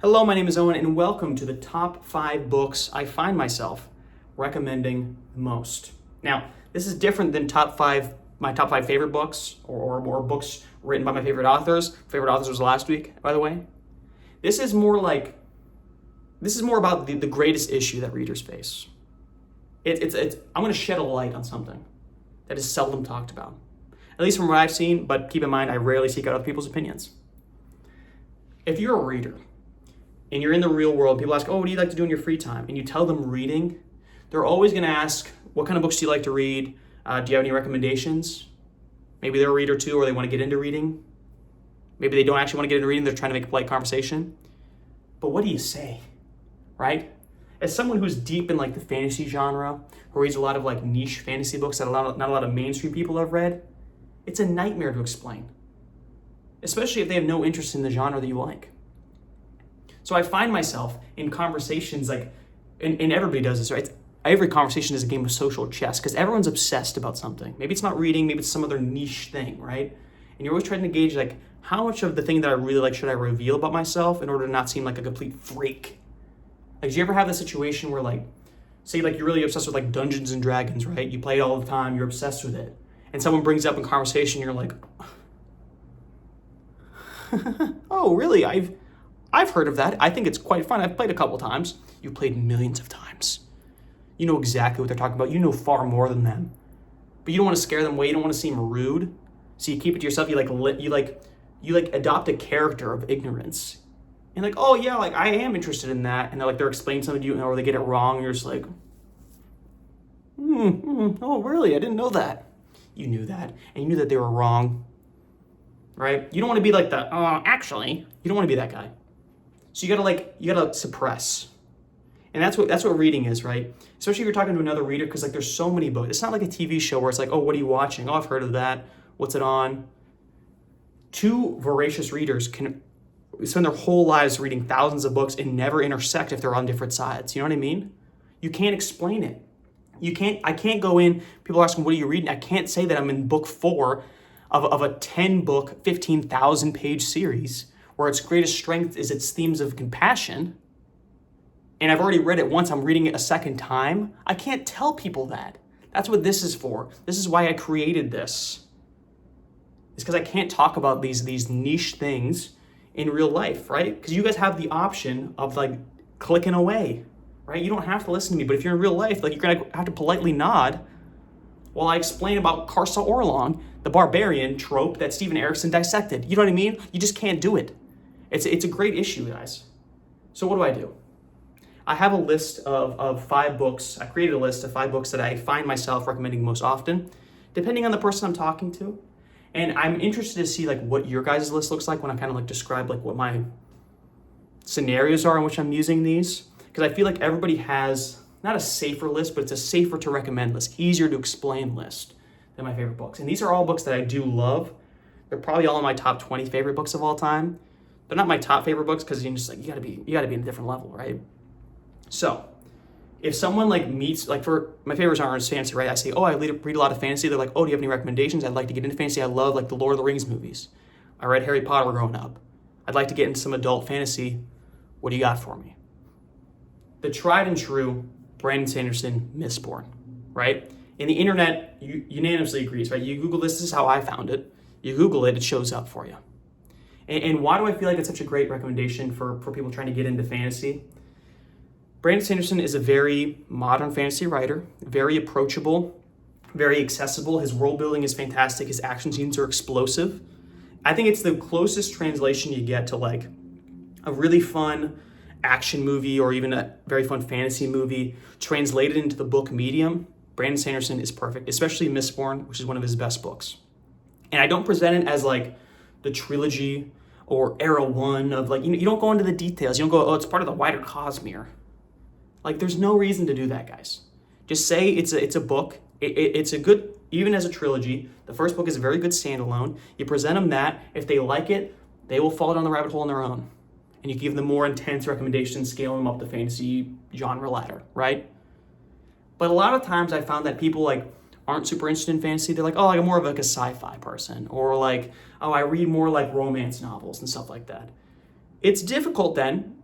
Hello, my name is Owen, and welcome to the top 5 books I find myself recommending the most. Now, this is different than my top 5 favorite books or books written by my favorite authors. Favorite authors was last week, by the way. This is more about the greatest issue that readers face. I'm going to shed a light on something that is seldom talked about, at least from what I've seen, but keep in mind, I rarely seek out other people's opinions. If you're a reader, and you're in the real world, people ask, what do you like to do in your free time? And you tell them reading, they're always going to ask, what kind of books do you like to read? Do you have any recommendations? Maybe they're a reader too, or they want to get into reading. Maybe they don't actually want to get into reading, they're trying to make a polite conversation. But what do you say, right? As someone who's deep in the fantasy genre, who reads a lot of niche fantasy books that not a lot of mainstream people have read, it's a nightmare to explain, especially if they have no interest in the genre that you like. So I find myself in conversations and everybody does this, right? Every conversation is a game of social chess because everyone's obsessed about something. Maybe it's not reading, maybe it's some other niche thing, right? And you're always trying to gauge how much of the thing that I really like should I reveal about myself in order to not seem like a complete freak. Do you ever have the situation where say you're really obsessed with Dungeons and Dragons, right? You play it all the time, you're obsessed with it. And someone brings it up in conversation, you're like, oh, really? I've heard of that. I think it's quite fun. I've played a couple times. You've played millions of times. You know exactly what they're talking about. You know far more than them. But you don't want to scare them away. You don't want to seem rude. So you keep it to yourself. You adopt a character of ignorance. And I am interested in that. And they're explaining something to you, or they get it wrong. And you're just like, oh, really? I didn't know that. You knew that. And you knew that they were wrong. Right? You don't want to be actually. You don't want to be that guy. So you gotta suppress. And that's what reading is, right? Especially if you're talking to another reader, because there's so many books. It's not like a TV show where it's what are you watching? Oh, I've heard of that. What's it on? Two voracious readers can spend their whole lives reading thousands of books and never intersect if they're on different sides. You know what I mean? You can't explain it. I can't go in, people are asking, what are you reading? I can't say that I'm in book 4 of a 10-book, 15,000-page series where its greatest strength is its themes of compassion, and I've already read it once, I'm reading it a second time. I can't tell people that. That's what this is for. This is why I created this. It's because I can't talk about these niche things in real life, right? Because you guys have the option of clicking away, right? You don't have to listen to me, but if you're in real life, you're gonna have to politely nod while I explain about Karsa Orlong, the barbarian trope that Steven Erikson dissected. You know what I mean? You just can't do it. It's a great issue, guys. So what do? I have a list of 5 books. I created a list of 5 books that I find myself recommending most often, depending on the person I'm talking to. And I'm interested to see what your guys' list looks like when I kind of describe what my scenarios are in which I'm using these. Because I feel everybody has not a safer list, but it's a safer to recommend list, easier to explain list than my favorite books. And these are all books that I do love. They're probably all in my top 20 favorite books of all time. They're not my top favorite books because you gotta be in a different level, right? So if someone meets, for my favorites aren't as fancy, right? I say, I read a lot of fantasy. They're do you have any recommendations? I'd like to get into fantasy. I love the Lord of the Rings movies. I read Harry Potter growing up. I'd like to get into some adult fantasy. What do you got for me? The tried and true Brandon Sanderson, Mistborn, right? And the internet unanimously agrees, right? You Google this is how I found it. You Google it, it shows up for you. And why do I feel it's such a great recommendation for people trying to get into fantasy? Brandon Sanderson is a very modern fantasy writer, very approachable, very accessible. His world building is fantastic. His action scenes are explosive. I think it's the closest translation you get to a really fun action movie or even a very fun fantasy movie translated into the book medium. Brandon Sanderson is perfect, especially Mistborn, which is one of his best books. And I don't present it as the trilogy or era 1 of you don't go into the details. You don't go, it's part of the wider Cosmere. There's no reason to do that, guys. Just say it's a book. It's a good, even as a trilogy, the first book is a very good standalone. You present them that. If they like it, they will fall down the rabbit hole on their own. And you give them more intense recommendations, scale them up the fantasy genre ladder, right? But a lot of times I found that people aren't super interested in fantasy. They're I'm more of a sci-fi person. Or I read more romance novels and stuff like that. It's difficult then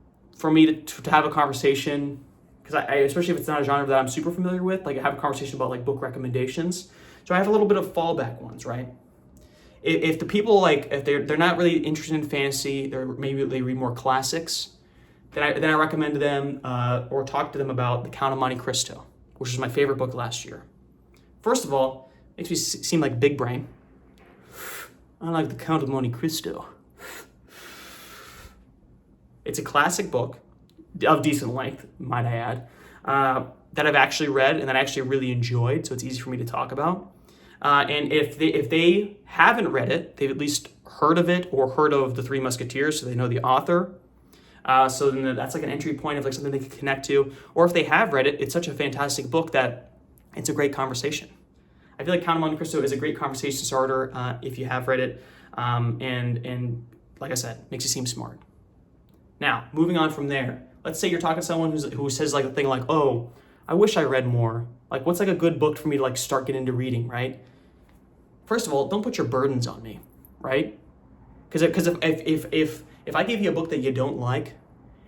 for me to have a conversation, because I especially if it's not a genre that I'm super familiar with, like I have a conversation about like book recommendations. So I have a little bit of fallback ones, right? If the people like if they're not really interested in fantasy, maybe they read more classics, then I recommend to them or talk to them about The Count of Monte Cristo, which is my favorite book last year. First of all, makes me seem like big brain. I like The Count of Monte Cristo. It's a classic book of decent length, might I add, that I've actually read and that I actually really enjoyed, so it's easy for me to talk about. And if they haven't read it, they've at least heard of it or heard of The Three Musketeers, so they know the author. So then that's like an entry point of like something they can connect to. Or if they have read it, it's such a fantastic book that it's a great conversation. I feel like Count of Monte Cristo is a great conversation starter if you have read it. And like I said, makes you seem smart. Now, moving on from there, let's say you're talking to someone who says like a thing like, oh, I wish I read more. Like, what's like a good book for me to like start getting into reading, right? First of all, don't put your burdens on me, right? Because if I give you a book that you don't like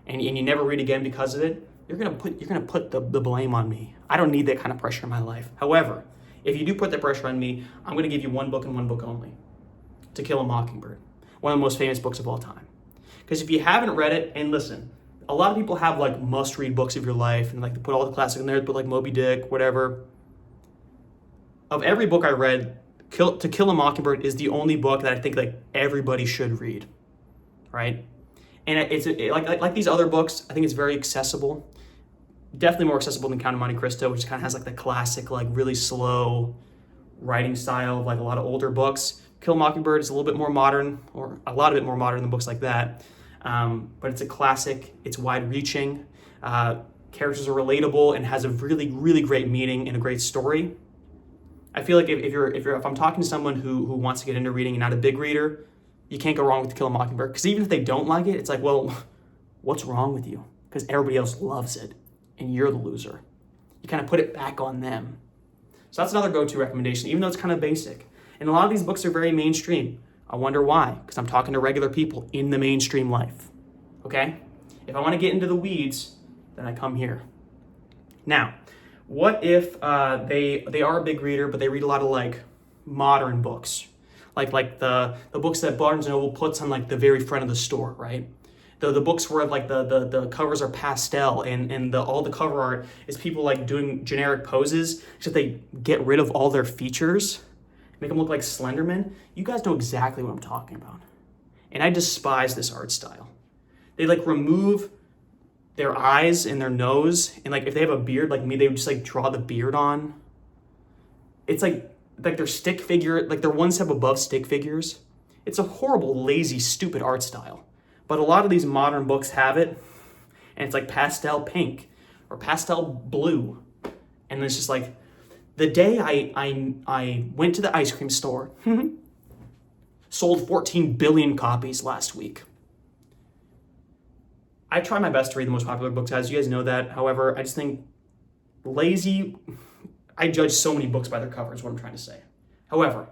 and you never read again because of it, you're gonna put the blame on me. I don't need that kind of pressure in my life. However, if you do put that pressure on me, I'm gonna give you one book and one book only. To Kill a Mockingbird, one of the most famous books of all time. Because if you haven't read it, and listen, a lot of people have like must-read books of your life, and like they put all the classics in there, put like Moby Dick, whatever. Of every book I read, To Kill a Mockingbird is the only book that I think like everybody should read, right? And it's like these other books, I think it's very accessible. Definitely more accessible than Count of Monte Cristo, which kind of has like the classic, like really slow writing style of like a lot of older books. Kill a Mockingbird is a little bit more modern, or a lot of it more modern than books like that. But it's a classic, it's wide-reaching, characters are relatable, and has a really, really great meaning and a great story. I feel like if I'm talking to someone who wants to get into reading and not a big reader, you can't go wrong with To Kill a Mockingbird. Because even if they don't like it, it's like, well, what's wrong with you? Because everybody else loves it, and you're the loser. You kind of put it back on them. So that's another go-to recommendation, even though it's kind of basic. And a lot of these books are very mainstream. I wonder why, because I'm talking to regular people in the mainstream life, okay? If I want to get into the weeds, then I come here. Now, what if they are a big reader, but they read a lot of like modern books, like the books that Barnes & Noble puts on like the very front of the store, right? The books where like the covers are pastel and all the cover art is people like doing generic poses, except they get rid of all their features, make them look like Slenderman. You guys know exactly what I'm talking about. And I despise this art style. They like remove their eyes and their nose, and like if they have a beard like me, they would just like draw the beard on. It's like their stick figure, like they're one step above stick figures. It's a horrible, lazy, stupid art style. But a lot of these modern books have it, and it's like pastel pink or pastel blue. And it's just like, the day I went to the ice cream store, sold 14 billion copies last week. I try my best to read the most popular books, as you guys know that. However, I just think lazy, I judge so many books by their covers, what I'm trying to say. However,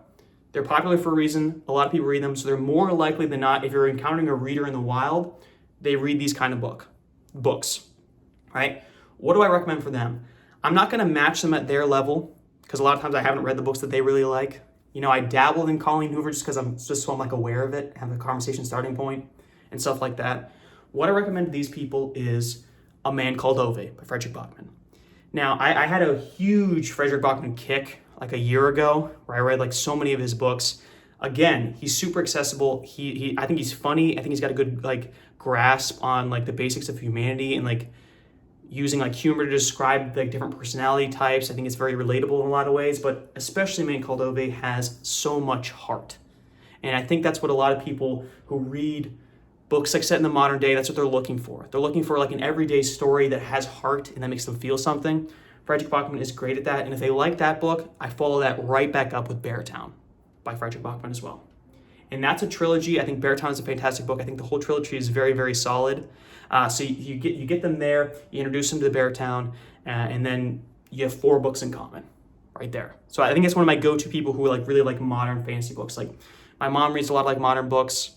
they're popular for a reason. A lot of people read them, so they're more likely than not, if you're encountering a reader in the wild, they read these kind of books, right? What do I recommend for them? I'm not gonna match them at their level, because a lot of times I haven't read the books that they really like. You know, I dabbled in Colleen Hoover just so I'm like aware of it, have a conversation starting point and stuff like that. What I recommend to these people is A Man Called Ove by Frederick Bachman. Now, I had a huge Frederick Bachman kick like a year ago, where I read like so many of his books. Again, he's super accessible. I think he's funny. I think he's got a good like grasp on like the basics of humanity and like using like humor to describe like different personality types. I think it's very relatable in a lot of ways, but especially Man Called Ove has so much heart. And I think that's what a lot of people who read books like set in the modern day, that's what they're looking for. They're looking for like an everyday story that has heart and that makes them feel something. Frederick Bachman is great at that. And if they like that book, I follow that right back up with Beartown by Frederick Bachman as well. And that's a trilogy. I think Beartown is a fantastic book. I think the whole trilogy is very, very solid. So you get them there, you introduce them to the Beartown, and then you have 4 books in common right there. So I think it's one of my go-to people who like really like modern fantasy books. Like my mom reads a lot of like modern books.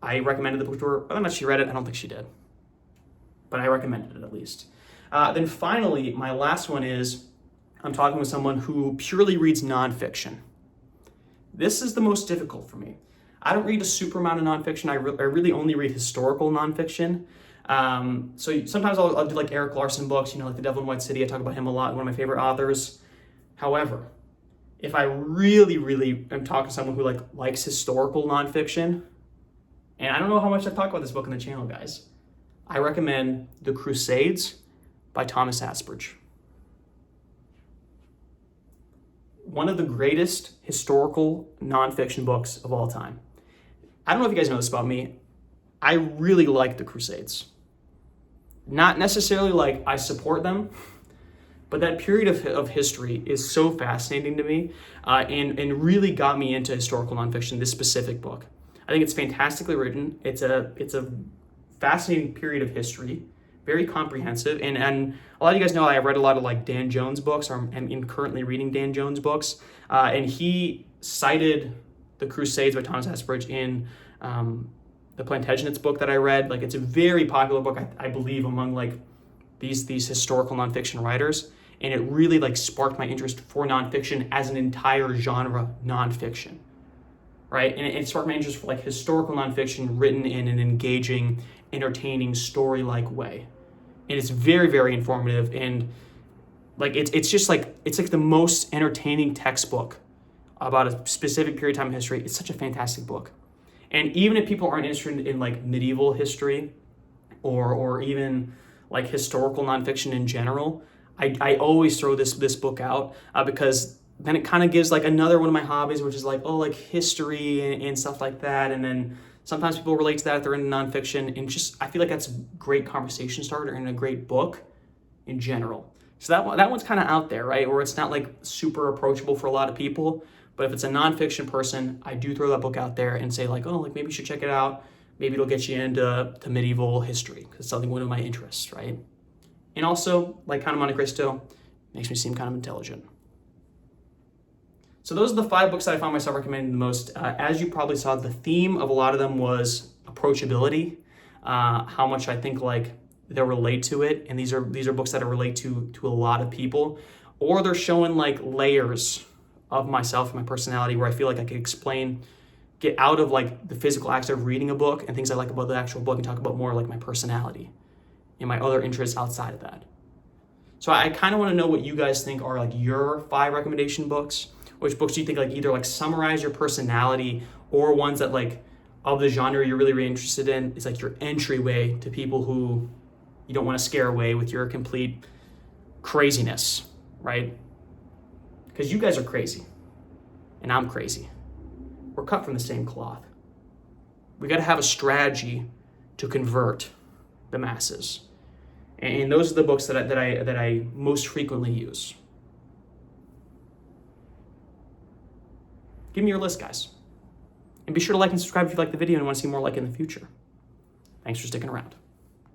I recommended the book to her. Whether or not she read it, I don't think she did. but I recommended it at least. Then finally, my last one is I'm talking with someone who purely reads nonfiction. This is the most difficult for me. I don't read a super amount of nonfiction. I really only read historical nonfiction. So sometimes I'll do like Eric Larson books, like The Devil in White City. I talk about him a lot, one of my favorite authors. However, if I really, really am talking to someone who likes historical nonfiction, and I don't know how much I've talked about this book on the channel, guys, I recommend The Crusades by Thomas Asperge. One of the greatest historical nonfiction books of all time. I don't know if you guys know this about me. I really like the Crusades. Not necessarily like I support them, but that period of history is so fascinating to me and really got me into historical nonfiction, this specific book. I think it's fantastically written. It's a fascinating period of history, very comprehensive. And a lot of you guys know I've read a lot of like Dan Jones books, or I'm currently reading Dan Jones books. And he cited The Crusades by Thomas Asperge in the Plantagenets book that I read. Like, it's a very popular book, I believe, among like these historical nonfiction writers. And it really like sparked my interest for nonfiction as an entire genre, nonfiction, right? And it sparked my interest for like historical nonfiction written in an engaging, entertaining, story-like way. And it's very, very informative. And like it's just like it's like the most entertaining textbook about a specific period of time in history. It's such a fantastic book. And even if people aren't interested in like medieval history or even like historical nonfiction in general, I always throw this book out because then it kind of gives like another one of my hobbies, which is like, like history and stuff like that. And then sometimes people relate to that if they're into nonfiction. And just, I feel like that's a great conversation starter and a great book in general. So that one's kind of out there, right? Where it's not like super approachable for a lot of people. But if it's a nonfiction person, I do throw that book out there and say like, like maybe you should check it out. Maybe it'll get you into medieval history because it's something one of my interests, right? And also, like Count of Monte Cristo, makes me seem kind of intelligent. So those are the 5 books that I found myself recommending the most. As you probably saw, the theme of a lot of them was approachability, how much I think like they'll relate to it. And these are books that relate to a lot of people, or they're showing like layers of myself and my personality where I feel like I can get out of like the physical act of reading a book and things I like about the actual book and talk about more like my personality and my other interests outside of that. So I kind of want to know what you guys think are like your 5 recommendation books. Which books do you think like either like summarize your personality or ones that like of the genre you're really, really interested in is like your entryway to people who you don't want to scare away with your complete craziness, right? Because you guys are crazy and I'm crazy. We're cut from the same cloth. We got to have a strategy to convert the masses. And those are the books that I most frequently use. Give me your list, guys. And be sure to like and subscribe if you like the video and want to see more like in the future. Thanks for sticking around.